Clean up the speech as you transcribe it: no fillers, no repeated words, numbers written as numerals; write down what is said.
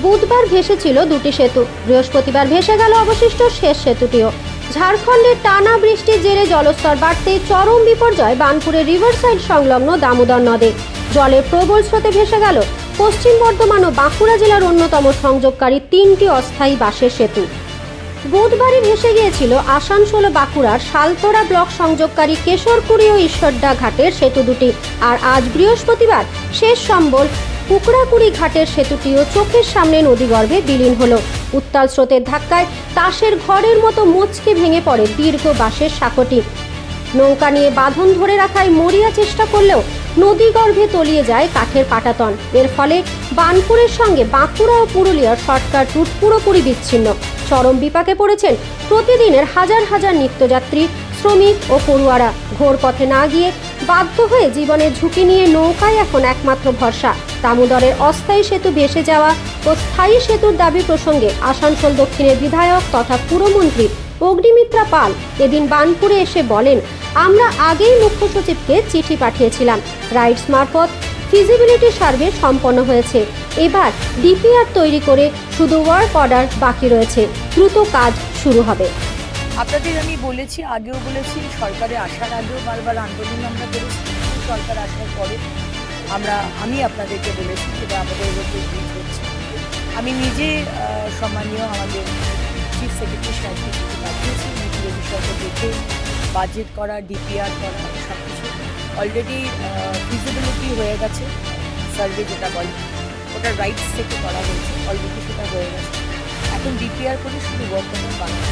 বুধবার ভেসেছিল দুটি সেতু, বৃহস্পতিবার ভেসে গেল অবশিষ্ট শেষ সেতুটিও। ঝাড়খণ্ডের টানা বৃষ্টির জেরে জলস্তর বাড়তে চরম বিপর্যয় বার্নপুরের রিভারসাইড সংলগ্ন দামোদর নদে। জলের প্রবল স্রোতে ভেসে গেল পশ্চিম বর্ধমান ও বাঁকুড়া জেলার অন্যতম সংযোগকারী 3টি অস্থায়ী বাঁশের সেতু। বুধবারই ভেসে গিয়েছিল আসানসোল ও বাঁকুড়ার শালতোরা ব্লক সংযোগকারী কেশরপুরী ও ঈশ্বরদা ঘাটের সেতু দুটি। আর আজ বৃহস্পতিবার শেষ সম্বল কুকড়াকুড়ি ঘাটের সেতুটিও চোখের সামনে নদীগর্ভে বিলীন হলো। উত্তাল স্রোতের ধাক্কায় তাসের ঘরের মতো মুচকে ভেঙে পড়ে দীর্ঘ বাঁশের সাঁকোটি। নৌকা নিয়ে বাঁধন ধরে রাখায় মরিয়া চেষ্টা করলেও নদীগর্ভে তলিয়ে যায় কাঠের পাটাতন। এর ফলে বার্নপুরের সঙ্গে বাঁকুড়া ও পুরুলিয়ার শর্টকাট রুট পুরোপুরি বিচ্ছিন্ন। চরম বিপাকে পড়েছেন প্রতিদিনের হাজার হাজার নিত্যযাত্রী, শ্রমিক ও পড়ুয়ারা। ঘোর পথে না গিয়ে বাধ্য হয়ে জীবনের ঝুঁকি নিয়ে নৌকায় এখন একমাত্র ভরসা। দামোদরের অস্থায়ী সেতু ভেসে যাওয়া ও স্থায়ী সেতুর দাবি প্রসঙ্গে আসানসোল দক্ষিণের বিধায়ক তথা পুরমন্ত্রী অগ্নিমিত্রা পাল এদিন বার্নপুরে এসে বলেন, আমরা আগেই মুখ্য সচিবকে চিঠি পাঠিয়েছিলাম। রাইটস মারফত ফিজিবিলিটি সার্ভে সম্পন্ন হয়েছে। এবার ডিপিআর তৈরি করে শুধু ওয়ার্ক অর্ডার বাকি রয়েছে। দ্রুত কাজ শুরু হবে। আপনাদের আমি বলেছি, আগেও বলেছি, সরকারে আসার আগেও বারবার আন্দোলন আমরা করেছি। সরকার আসার পরে আমি আপনাদেরকে বলেছি যেটা আমাদের ব্রিজ হচ্ছে। আমি নিজে সম্মানীয় আমাদের চিফ সেক্রেটারি সাহেবকে চিঠি পাঠিয়েছি। পুরো বিষয়টা দেখে বাজেট করা, ডিপিআর করা, সব কিছু অলরেডি ফিজিবিলিটি হয়ে গেছে। সার্ভে যেটা বলে ওটা রাইটস থেকে করা হয়েছে, অলরেডি সেটা হয়ে গেছে। এখন ডিপিআর করে শুধু বর্তমান বাংলা